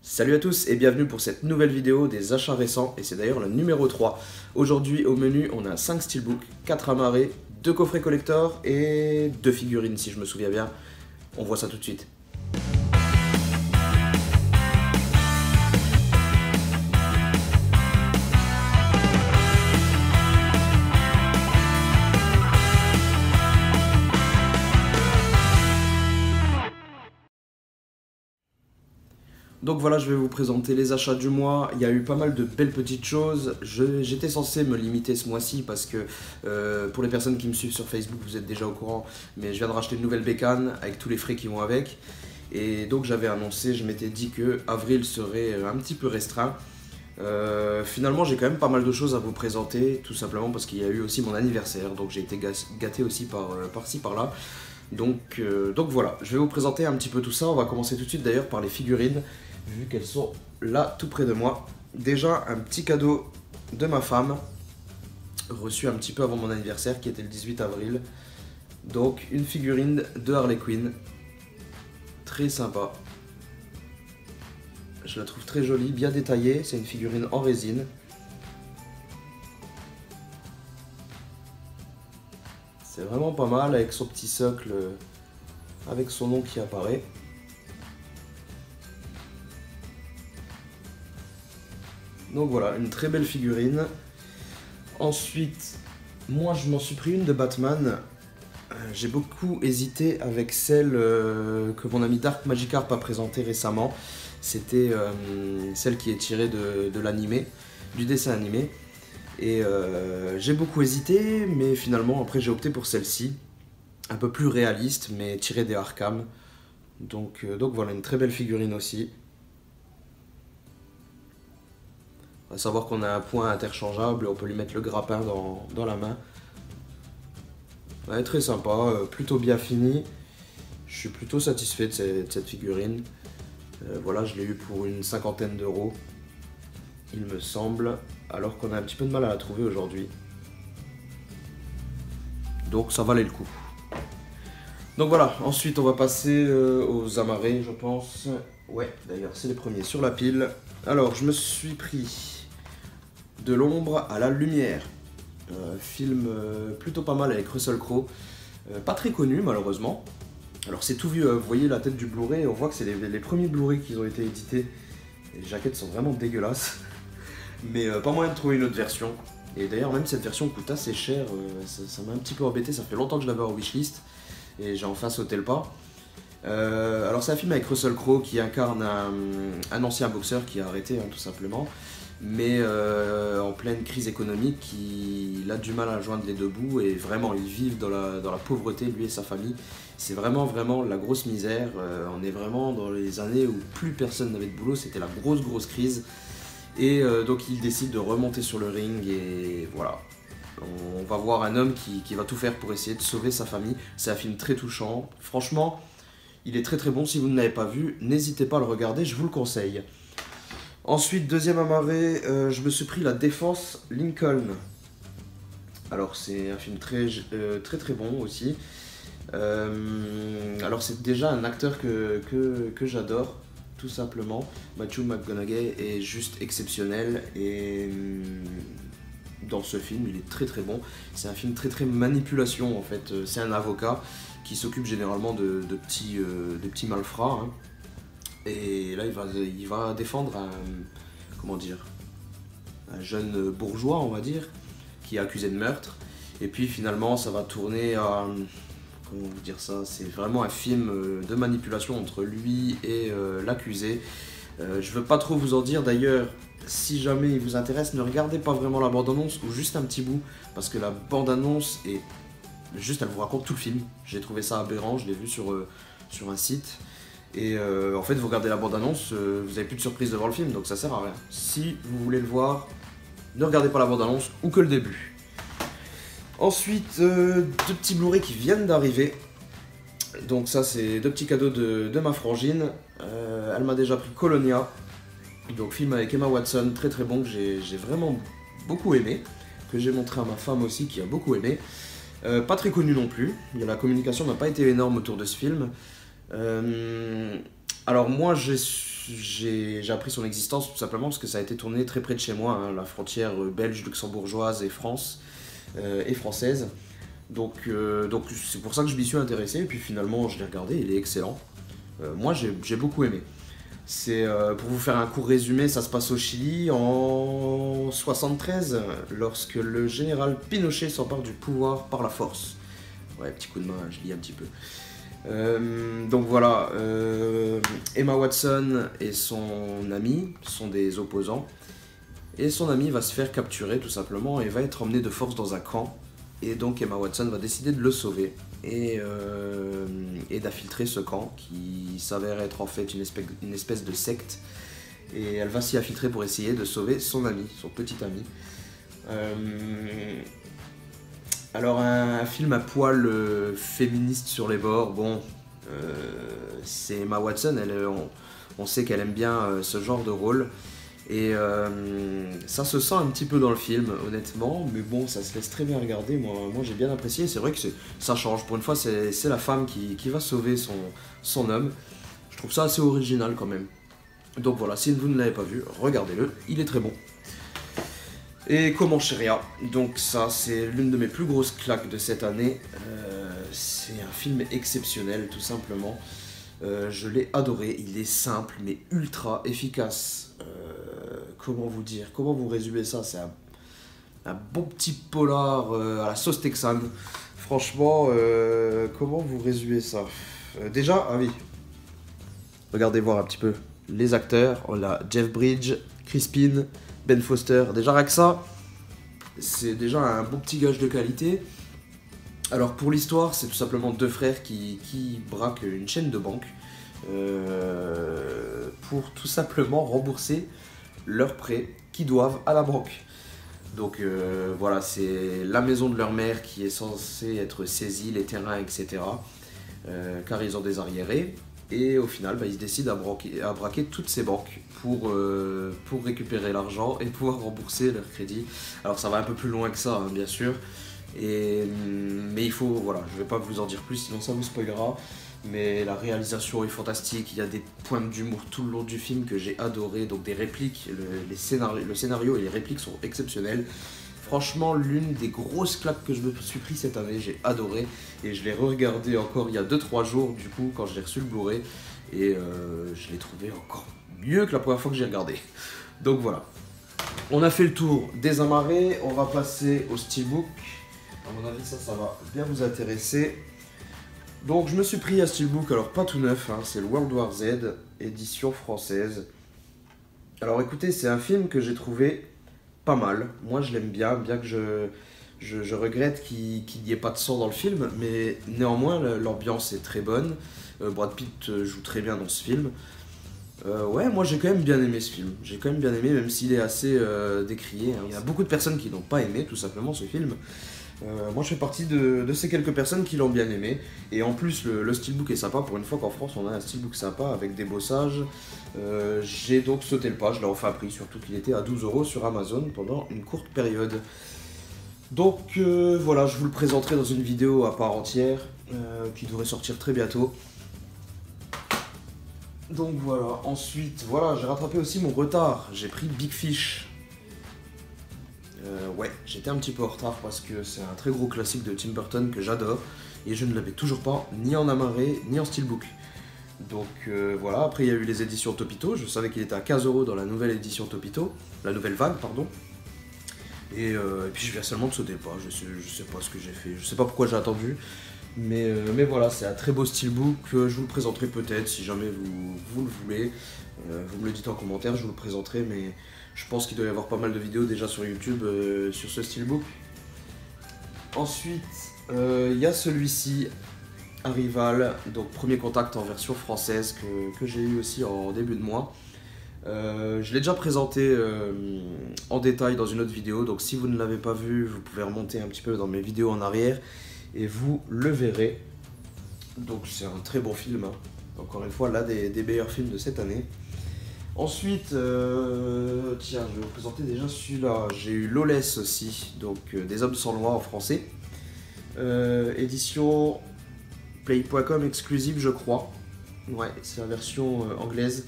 Salut à tous et bienvenue pour cette nouvelle vidéo des achats récents et c'est d'ailleurs la numéro 3. Aujourd'hui au menu on a 5 steelbooks, 4 amarrés, 2 coffrets collector et 2 figurines si je me souviens bien. On voit ça tout de suite. Donc voilà, je vais vous présenter les achats du mois. Il y a eu pas mal de belles petites choses. J'étais censé me limiter ce mois-ci parce que pour les personnes qui me suivent sur Facebook, vous êtes déjà au courant, mais je viens de racheter une nouvelle bécane avec tous les frais qui vont avec. Et donc j'avais annoncé, je m'étais dit que avril serait un petit peu restreint. Finalement, j'ai quand même pas mal de choses à vous présenter, tout simplement parce qu'il y a eu aussi mon anniversaire, donc j'ai été gâté aussi par-ci par-là. Donc voilà, je vais vous présenter un petit peu tout ça. On va commencer tout de suite d'ailleurs par les figurines, vu qu'elles sont là tout près de moi. Déjà un petit cadeau de ma femme, reçu un petit peu avant mon anniversaire qui était le 18 avril. Donc une figurine de Harley Quinn, très sympa. Je la trouve très jolie, bien détaillée, c'est une figurine en résine. C'est vraiment pas mal avec son petit socle, avec son nom qui apparaît. Donc voilà, une très belle figurine. Ensuite, moi je m'en suis pris une de Batman. J'ai beaucoup hésité avec celle que mon ami Dark Magikarp a présentée récemment. C'était celle qui est tirée de l'animé, du dessin animé. Et j'ai beaucoup hésité, mais finalement après j'ai opté pour celle-ci. Un peu plus réaliste, mais tirée des Arkham. Donc voilà, une très belle figurine aussi. À savoir qu'on a un point interchangeable et on peut lui mettre le grappin dans la main. Ouais, très sympa, plutôt bien fini. Je suis plutôt satisfait de cette figurine. Voilà, je l'ai eu pour une cinquantaine d'euros, il me semble, alors qu'on a un petit peu de mal à la trouver aujourd'hui. Donc ça valait le coup. Donc voilà, ensuite on va passer aux amarrés, je pense. Ouais, d'ailleurs c'est les premiers sur la pile. Alors je me suis pris De l'ombre à la lumière. Film plutôt pas mal avec Russell Crowe. Pas très connu malheureusement. Alors c'est tout vieux, vous voyez la tête du Blu-ray, on voit que c'est les premiers Blu-ray qui ont été édités. Et les jaquettes sont vraiment dégueulasses. Mais pas moyen de trouver une autre version. Et d'ailleurs même cette version coûte assez cher, ça m'a un petit peu embêté, ça fait longtemps que je l'avais en wishlist. Et j'ai enfin sauté le pas. Alors c'est un film avec Russell Crowe qui incarne un ancien boxeur qui a arrêté tout simplement. Mais en pleine crise économique, il a du mal à joindre les deux bouts et vraiment ils vivent dans la pauvreté, lui et sa famille. C'est vraiment la grosse misère. On est vraiment dans les années où plus personne n'avait de boulot, c'était la grosse crise. Et donc il décide de remonter sur le ring et voilà. On va voir un homme qui va tout faire pour essayer de sauver sa famille. C'est un film très touchant. Franchement, il est très bon. Si vous ne l'avez pas vu, n'hésitez pas à le regarder, je vous le conseille. Ensuite, deuxième amarré, je me suis pris La Défense Lincoln. Alors c'est un film très bon aussi. Alors c'est déjà un acteur que j'adore, tout simplement. Matthew McConaughey est juste exceptionnel et dans ce film il est très bon. C'est un film très manipulation en fait. C'est un avocat qui s'occupe généralement de petits malfrats. Et là, il va défendre un jeune bourgeois, on va dire, qui est accusé de meurtre. Et puis finalement, ça va tourner à... Comment vous dire ça? C'est vraiment un film de manipulation entre lui et l'accusé. Je veux pas trop vous en dire, d'ailleurs, si jamais il vous intéresse, ne regardez pas vraiment la bande-annonce ou juste un petit bout, parce que la bande-annonce est... Juste, elle vous raconte tout le film. J'ai trouvé ça aberrant, je l'ai vu sur un site. Et en fait, vous regardez la bande-annonce, vous n'avez plus de surprise de voir le film, donc ça sert à rien. Si vous voulez le voir, ne regardez pas la bande-annonce ou que le début. Ensuite, deux petits Blu-ray qui viennent d'arriver. Donc ça, c'est deux petits cadeaux de ma frangine. Elle m'a déjà pris Colonia, donc film avec Emma Watson, très bon, que j'ai vraiment beaucoup aimé, que j'ai montré à ma femme aussi, qui a beaucoup aimé. Pas très connu non plus, la communication n'a pas été énorme autour de ce film. Alors moi j'ai j'ai appris son existence tout simplement parce que ça a été tourné très près de chez moi, hein, la frontière belge, luxembourgeoise et France et française. Donc c'est pour ça que je m'y suis intéressé et puis finalement je l'ai regardé, il est excellent. Moi j'ai beaucoup aimé. C'est pour vous faire un court résumé, ça se passe au Chili en 73 lorsque le général Pinochet s'empare du pouvoir par la force. Ouais, petit coup de main, je lis un petit peu. Donc voilà, Emma Watson et son ami sont des opposants. Et son ami va se faire capturer tout simplement et va être emmené de force dans un camp. Et donc Emma Watson va décider de le sauver et d'infiltrer ce camp qui s'avère être en fait une espèce de secte. Et elle va s'y infiltrer pour essayer de sauver son ami, son petit ami. Alors un film à poil féministe sur les bords, bon, c'est Emma Watson, on sait qu'elle aime bien ce genre de rôle. Et ça se sent un petit peu dans le film, honnêtement, mais bon, ça se laisse très bien regarder. Moi j'ai bien apprécié. C'est vrai que ça change. Pour une fois, c'est la femme qui va sauver son homme. Je trouve ça assez original quand même. Donc voilà, si vous ne l'avez pas vu, regardez-le, il est très bon. Et Comancheria, donc ça c'est l'une de mes plus grosses claques de cette année. C'est un film exceptionnel, tout simplement. Je l'ai adoré, il est simple mais ultra efficace. Comment vous dire, comment vous résumer ça? C'est un bon petit polar à la sauce texane. Franchement, comment vous résumer ça? Déjà, ah oui, regardez voir un petit peu les acteurs. On a Jeff Bridges, Crispin, Ben Foster. Déjà rien que ça, c'est déjà un bon petit gage de qualité. Alors pour l'histoire, c'est tout simplement deux frères qui braquent une chaîne de banque pour tout simplement rembourser leurs prêts qu'ils doivent à la banque. Donc voilà, c'est la maison de leur mère qui est censée être saisie, les terrains, etc. Car ils ont des arriérés. Et au final, ils se décident à braquer toutes ces banques pour récupérer l'argent et pouvoir rembourser leur crédit. Alors ça va un peu plus loin que ça, hein, bien sûr. Mais il faut, voilà, je vais pas vous en dire plus, sinon ça vous spoilera. Mais la réalisation est fantastique, il y a des points d'humour tout le long du film que j'ai adoré, donc des répliques, le scénario et les répliques sont exceptionnels. Franchement, l'une des grosses claques que je me suis pris cette année, j'ai adoré. Et je l'ai re-regardé encore il y a 2-3 jours, du coup, quand j'ai reçu le Blu-ray. Et je l'ai trouvé encore mieux que la première fois que j'ai regardé. Donc voilà. On a fait le tour des amarrés, on va passer au steelbook. À mon avis, ça va bien vous intéresser. Donc je me suis pris un steelbook, alors pas tout neuf, hein, c'est le World War Z, édition française. Alors écoutez, c'est un film que j'ai trouvé pas mal. Moi je l'aime bien, bien que je regrette qu'il n'y ait pas de sang dans le film, mais néanmoins l'ambiance est très bonne. Brad Pitt joue très bien dans ce film. Ouais, moi j'ai quand même bien aimé ce film. J'ai quand même bien aimé, même s'il est assez décrié, hein. Il y a beaucoup de personnes qui n'ont pas aimé tout simplement ce film. Moi je fais partie de ces quelques personnes qui l'ont bien aimé. Et en plus le steelbook est sympa. Pour une fois qu'en France on a un steelbook sympa avec des bossages. J'ai donc sauté le pas, je l'ai enfin pris. Surtout qu'il était à 12 € sur Amazon pendant une courte période. Donc voilà, je vous le présenterai dans une vidéo à part entière qui devrait sortir très bientôt. Donc voilà, ensuite, voilà, j'ai rattrapé aussi mon retard. J'ai pris Big Fish. Ouais, j'étais un petit peu en retard parce que c'est un très gros classique de Tim Burton que j'adore. Et je ne l'avais toujours pas, ni en amarré, ni en steelbook. Donc voilà, après il y a eu les éditions Topito. Je savais qu'il était à 15 € dans la nouvelle édition Topito. La nouvelle vague, pardon. Et puis je viens seulement de sauter le pas. Je sais pas ce que j'ai fait. Je sais pas pourquoi j'ai attendu. Mais voilà, c'est un très beau steelbook. Je vous le présenterai peut-être si jamais vous le voulez. Vous me le dites en commentaire, je vous le présenterai. Mais je pense qu'il doit y avoir pas mal de vidéos déjà sur YouTube sur ce steelbook. Ensuite, il y a celui-ci, Arrival, donc Premier Contact en version française que j'ai eu aussi en début de mois. Je l'ai déjà présenté en détail dans une autre vidéo, donc si vous ne l'avez pas vu, vous pouvez remonter un petit peu dans mes vidéos en arrière et vous le verrez. Donc c'est un très bon film, hein. Encore une fois, l'un des meilleurs films de cette année. Ensuite, tiens, je vais vous présenter déjà celui-là. J'ai eu Lawless aussi, donc Des Hommes sans loi en français. Édition Play.com exclusive, je crois. Ouais, c'est la version anglaise.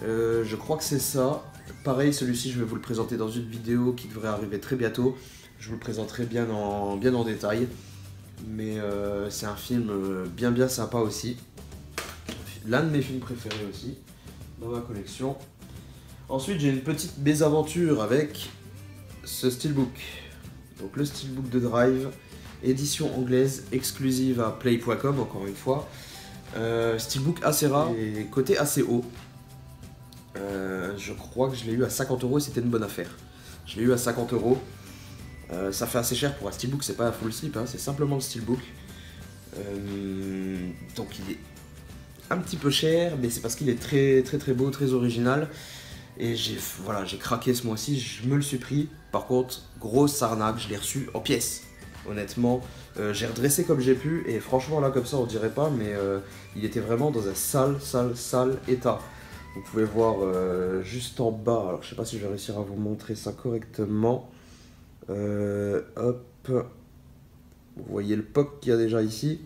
Je crois que c'est ça. Pareil, celui-ci, je vais vous le présenter dans une vidéo qui devrait arriver très bientôt. Je vous le présenterai bien en détail. Mais c'est un film bien sympa aussi. L'un de mes films préférés aussi, dans ma collection. Ensuite, j'ai une petite mésaventure avec ce steelbook. Donc le steelbook de Drive, édition anglaise, exclusive à play.com, encore une fois. Steelbook assez rare et côté assez haut. Je crois que je l'ai eu à 50 € et c'était une bonne affaire. Je l'ai eu à 50 €. Ça fait assez cher pour un steelbook, c'est pas un full slip, hein, c'est simplement le steelbook. Donc il est un petit peu cher, mais c'est parce qu'il est très beau, très original. Et j'ai craqué ce mois-ci, je me le suis pris. Par contre, grosse arnaque, je l'ai reçu en pièces. Honnêtement, j'ai redressé comme j'ai pu et franchement là comme ça on dirait pas, mais il était vraiment dans un sale état. Vous pouvez voir juste en bas, alors je sais pas si je vais réussir à vous montrer ça correctement. Hop, vous voyez le POC qu'il y a déjà ici,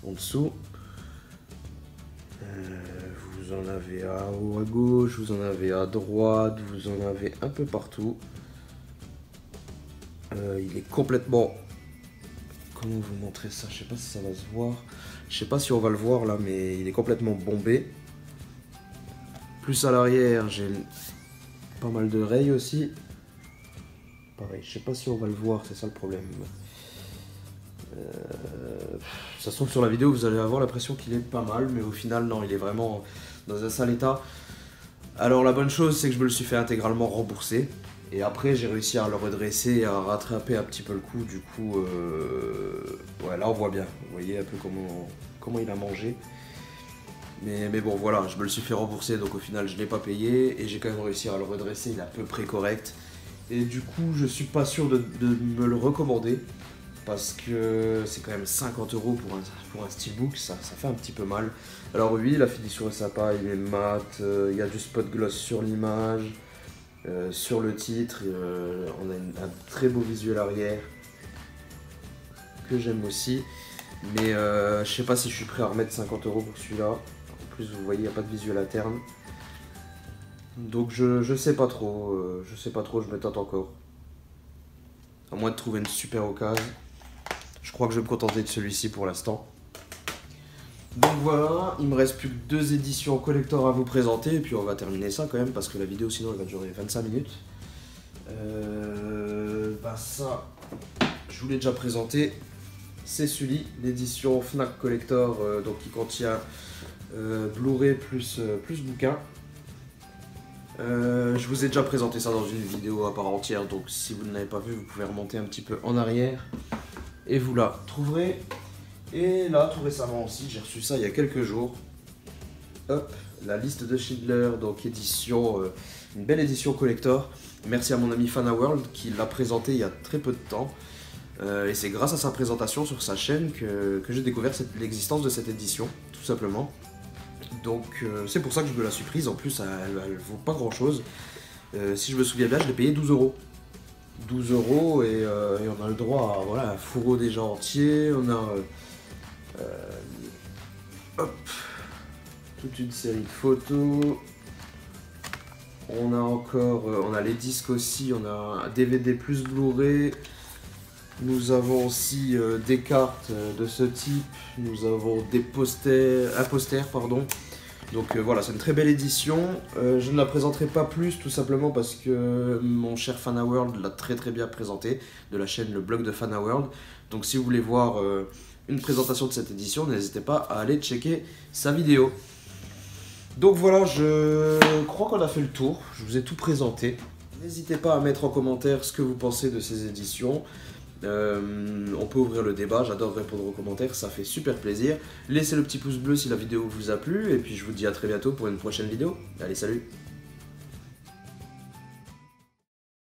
en dessous. Vous en avez à haut à gauche, vous en avez à droite, vous en avez un peu partout. Il est complètement... Comment vous montrer ça? Je sais pas si ça va se voir. Je sais pas si on va le voir là, mais il est complètement bombé. Plus à l'arrière, j'ai pas mal de rayes aussi. Pareil, je sais pas si on va le voir, c'est ça le problème. Ça se trouve sur la vidéo, vous allez avoir l'impression qu'il est pas mal, mais au final, non, il est vraiment dans un sale état. Alors la bonne chose, c'est que je me le suis fait intégralement rembourser. Et après, j'ai réussi à le redresser et à rattraper un petit peu le coup. Du coup, ouais, là on voit bien. Vous voyez un peu comment il a mangé. Mais bon, voilà, je me le suis fait rembourser, donc au final, je ne l'ai pas payé. Et j'ai quand même réussi à le redresser, il est à peu près correct. Et du coup, je suis pas sûr de me le recommander. Parce que c'est quand même 50 € pour un steelbook, ça fait un petit peu mal. Alors oui, la finition est sympa, il est mat, il y a du spot gloss sur l'image, sur le titre, on a un très beau visuel arrière, que j'aime aussi. Mais je sais pas si je suis prêt à remettre 50 € pour celui-là. En plus, vous voyez, il n'y a pas de visuel interne. Donc je sais pas trop, je me tâte encore. À moins de trouver une super occasion. Je crois que je vais me contenter de celui-ci pour l'instant. Donc voilà, il me reste plus que 2 éditions collector à vous présenter. Et puis on va terminer ça quand même, parce que la vidéo sinon elle va durer 25 minutes. Bah ça, je vous l'ai déjà présenté. C'est celui, l'édition Fnac Collector, donc qui contient Blu-ray plus bouquin. Je vous ai déjà présenté ça dans une vidéo à part entière, donc si vous ne l'avez pas vu, vous pouvez remonter un petit peu en arrière. Et vous la trouverez. Et là, tout récemment aussi, j'ai reçu ça il y a quelques jours. Hop, la liste de Schindler, donc édition, une belle édition collector. Merci à mon ami Fanaworld qui l'a présenté il y a très peu de temps. Et c'est grâce à sa présentation sur sa chaîne que j'ai découvert l'existence de cette édition, tout simplement. Donc c'est pour ça que je me la suis prise. En plus, elle vaut pas grand chose. Si je me souviens bien, je l'ai payé 12 €. 12 € et on a le droit à voilà, un fourreau déjà entier, on a hop, toute une série de photos, on a encore, on a les disques aussi, on a un DVD plus Blu-ray, nous avons aussi des cartes de ce type, nous avons des un poster pardon. Donc voilà, c'est une très belle édition. Je ne la présenterai pas plus, tout simplement parce que mon cher Fanaworld l'a très bien présenté, de la chaîne Le Blog de Fanaworld. Donc si vous voulez voir une présentation de cette édition, n'hésitez pas à aller checker sa vidéo. Donc voilà, je crois qu'on a fait le tour, je vous ai tout présenté. N'hésitez pas à mettre en commentaire ce que vous pensez de ces éditions. On peut ouvrir le débat, j'adore répondre aux commentaires, ça fait super plaisir. Laissez le petit pouce bleu si la vidéo vous a plu, et puis je vous dis à très bientôt pour une prochaine vidéo. Allez, salut!